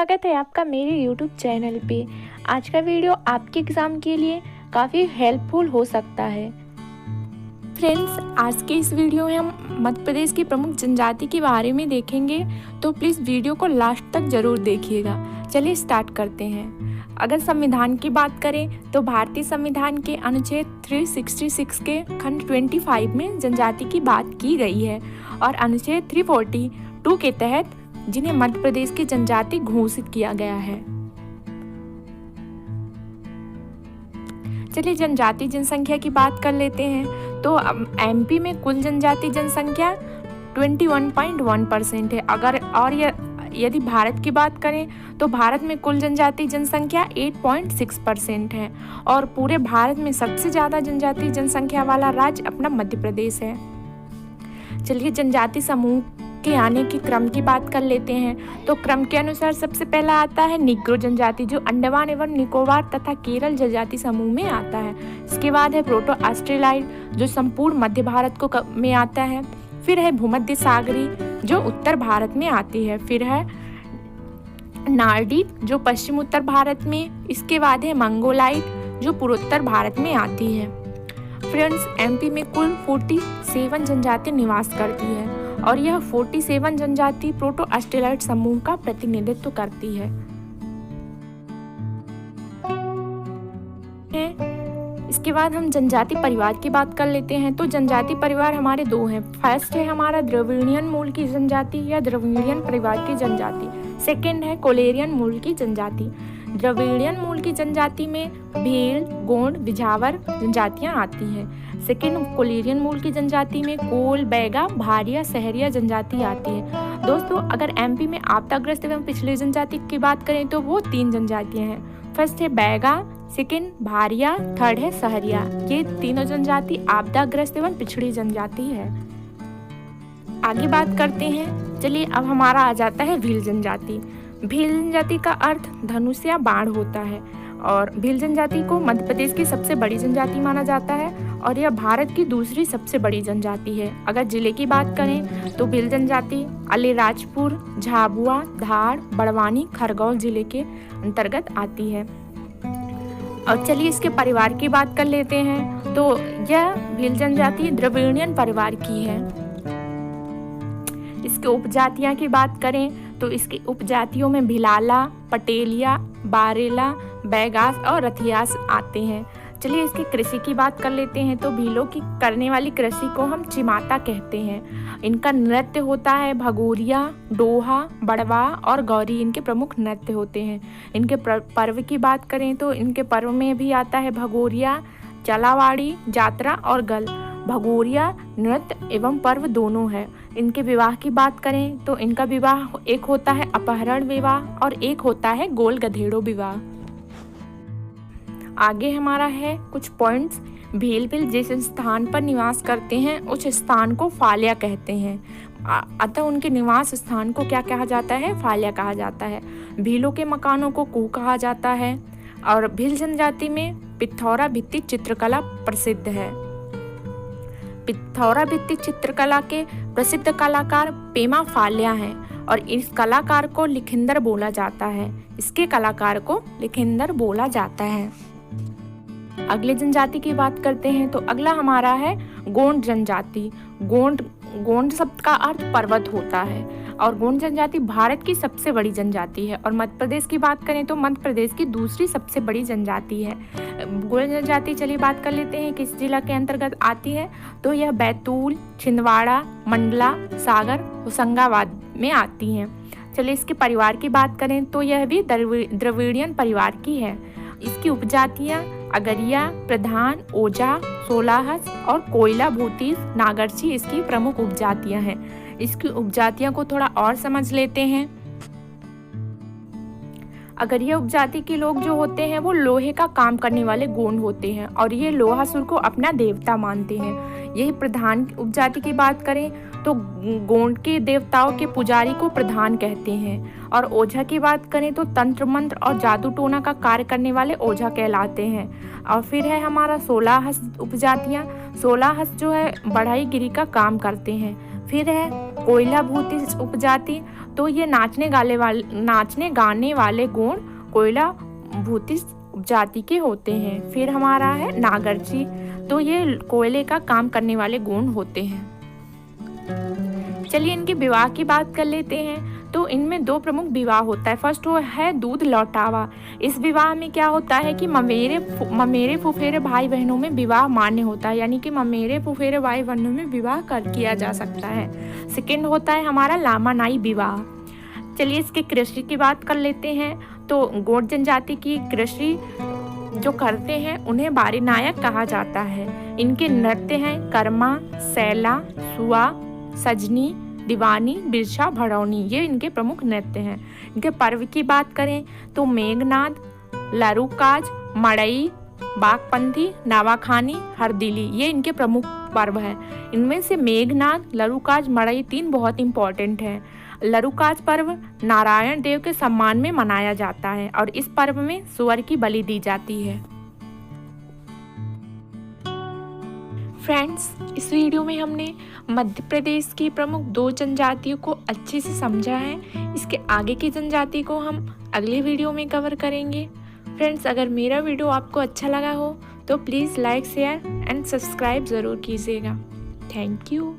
स्वागत है आपका मेरे YouTube चैनल पे। आज का वीडियो आपके एग्ज़ाम के लिए काफ़ी हेल्पफुल हो सकता है। फ्रेंड्स, आज के इस वीडियो में हम मध्य प्रदेश की प्रमुख जनजाति के बारे में देखेंगे, तो प्लीज़ वीडियो को लास्ट तक ज़रूर देखिएगा। चलिए स्टार्ट करते हैं। अगर संविधान की बात करें तो भारतीय संविधान के अनुच्छेद 366 के खंड 25 में जनजाति की बात की गई है और अनुच्छेद 342 के तहत जिन्हें मध्य प्रदेश की जनजाति घोषित किया गया है। चलिए जनजाति जनसंख्या की बात कर लेते हैं। तो एमपी में कुल जनजाति जनसंख्या 21.1% है। यदि भारत की बात करें तो भारत में कुल जनजाति जनसंख्या 8.6% है और पूरे भारत में सबसे ज़्यादा जनजाति जनसंख्या वाला राज्य अपना मध्य प्रदेश है। चलिए जनजाति समूह के आने के क्रम की बात कर लेते हैं। तो क्रम के अनुसार सबसे पहला आता है निग्रो जनजाति, जो अंडमान एवं निकोबार तथा केरल जनजाति समूह में आता है। इसके बाद है प्रोटो ऑस्ट्रेलाइड, जो संपूर्ण मध्य भारत में आता है। फिर है भूमध्य सागरी, जो उत्तर भारत में आती है। फिर है नार्डिक, जो पश्चिम उत्तर भारत में। इसके बाद है मंगोलाइड, जो पूर्वोत्तर भारत में आती है। फ्रेंड्स, एमपी में कुल 47 जनजाति निवास करती है और यह 47 जनजाति प्रोटो ऑस्ट्रेलाइड समूह का प्रतिनिधित्व करती है। इसके बाद हम जनजाति परिवार की बात कर लेते हैं। तो जनजाति परिवार हमारे दो हैं। फर्स्ट है हमारा द्रविड़ियन मूल की जनजाति या द्रविड़ियन परिवार की जनजाति। सेकंड है कोलेरियन मूल की जनजाति। द्रविड़ियन मूल की जनजाति में भील, गोंड, बिझावर जनजातियां आती हैं। सेकंड कोलेरियन मूल की जनजाति में कोल, बैगा, भारिया, सहरिया जनजाति आती है। दोस्तों, अगर एमपी में आपदाग्रस्त एवं पिछड़ी जनजाति की बात करें तो वो 3 जनजातियां हैं। फर्स्ट है बैगा, सेकंड भारिया, थर्ड है सहरिया। ये तीनों जनजाति आपदाग्रस्त एवं पिछड़ी जनजाति है। आगे बात करते हैं। चलिए अब हमारा आ जाता है भील जनजाति। भील जनजाति का अर्थ धनुष या बाण होता है और भील जनजाति को मध्य प्रदेश की सबसे बड़ी जनजाति माना जाता है और यह भारत की दूसरी सबसे बड़ी जनजाति है। अगर जिले की बात करें तो भील जनजाति अलीराजपुर, झाबुआ, धार, बड़वानी, खरगोन जिले के अंतर्गत आती है। और चलिए इसके परिवार की बात कर लेते हैं। तो यह भील जनजाति द्रविड़ियन परिवार की है। इसके उपजातियां की बात करें तो इसकी उपजातियों में भिलाला, पटेलिया, बारेला, बैगास और रथियास आते हैं। चलिए इसकी कृषि की बात कर लेते हैं। तो भीलों की करने वाली कृषि को हम चिमाता कहते हैं। इनका नृत्य होता है भगोरिया, डोहा, बड़वा और गौरी, इनके प्रमुख नृत्य होते हैं। इनके पर्व की बात करें तो इनके पर्व में भी आता है भगोरिया, चलावाड़ी, जात्रा और गल। भगोरिया नृत्य एवं पर्व दोनों है। इनके विवाह की बात करें तो इनका विवाह एक होता है अपहरण विवाह और एक होता है गोल गधेड़ो विवाह। आगे हमारा है कुछ पॉइंट्स। भील जिस स्थान पर निवास करते हैं उस स्थान को फाल्या कहते हैं। अतः उनके निवास स्थान को क्या कहा जाता है? फाल्या कहा जाता है। भीलों के मकानों को कू कहा जाता है और भील जनजाति में पिथौरा भित्ति चित्रकला प्रसिद्ध है। पिथौरा भित्ति चित्रकला के प्रसिद्ध कलाकार पेमा फाल्या हैं और इस कलाकार को लिखिंदर बोला जाता है। इसके कलाकार को लिखिंदर बोला जाता है। अगले जनजाति की बात करते हैं। तो अगला हमारा है गोंड जनजाति। गोंड शब्द का अर्थ पर्वत होता है और गोंड जनजाति भारत की सबसे बड़ी जनजाति है और मध्य प्रदेश की बात करें तो मध्य प्रदेश की दूसरी सबसे बड़ी जनजाति है। गोंड जनजाति चलिए बात कर लेते हैं किस जिला के अंतर्गत आती है। तो यह बैतूल, छिंदवाड़ा, मंडला, सागर, होशंगाबाद में आती हैं। चलिए इसके परिवार की बात करें तो यह भी द्रविड़ियन परिवार की है। इसकी उपजातियां अगरिया, प्रधान, ओझा, सोलाहस और कोयला भूतीस, नागरची इसकी प्रमुख उपजातियां हैं। इसकी उपजातियों को थोड़ा और समझ लेते हैं। अगरिया उपजाति के लोग जो होते हैं वो लोहे का काम करने वाले गोंड होते हैं और ये लोहासुर को अपना देवता मानते हैं। यही प्रधान उपजाति की बात करें तो गोंड के देवताओं के पुजारी को प्रधान कहते हैं और ओझा की बात करें तो तंत्र मंत्र और जादू टोना का कार्य करने वाले ओझा कहलाते हैं। और फिर है हमारा सोलाहस उपजातियाँ। सोलाहस जो है बढ़ाई गिरी का काम करते हैं। फिर है कोयला भूति उपजाति, तो ये नाचने गाने वाले गौड़ कोयला भूति उपजाति के होते हैं। फिर हमारा है नागरची, तो ये कोयले का काम करने वाले गौड़ होते हैं। चलिए इनके विवाह की बात कर लेते हैं। तो इनमें दो प्रमुख विवाह होता है। फर्स्ट वो है दूध लौटावा। इस विवाह में क्या होता है कि ममेरे फुफेरे भाई बहनों में विवाह मान्य होता है, यानी कि ममेरे फुफेरे भाई बहनों में विवाह किया जा सकता है। सेकंड होता है हमारा लामानाई विवाह। चलिए इसके कृषि की बात कर लेते हैं। तो गौड़ जनजाति की कृषि जो करते हैं उन्हें बारी नायक कहा जाता है। इनके नृत्य हैं कर्मा, सैला, सुआ, सजनी, दीवानी, बिरछा, भड़ौनी, ये इनके प्रमुख नृत्य हैं। इनके पर्व की बात करें तो मेघनाद, लरुकाज, मड़ई, बागपंथी, नवाखानी, हरदिली, ये इनके प्रमुख पर्व हैं। इनमें से मेघनाद, लरुकाज, मड़ई 3 बहुत इंपॉर्टेंट हैं। लरुकाज पर्व नारायण देव के सम्मान में मनाया जाता है और इस पर्व में सुअर की बलि दी जाती है। फ्रेंड्स, इस वीडियो में हमने मध्य प्रदेश की प्रमुख 2 जनजातियों को अच्छे से समझा है। इसके आगे की जनजाति को हम अगले वीडियो में कवर करेंगे। फ्रेंड्स, अगर मेरा वीडियो आपको अच्छा लगा हो तो please like, share and subscribe ज़रूर कीजिएगा। Thank you.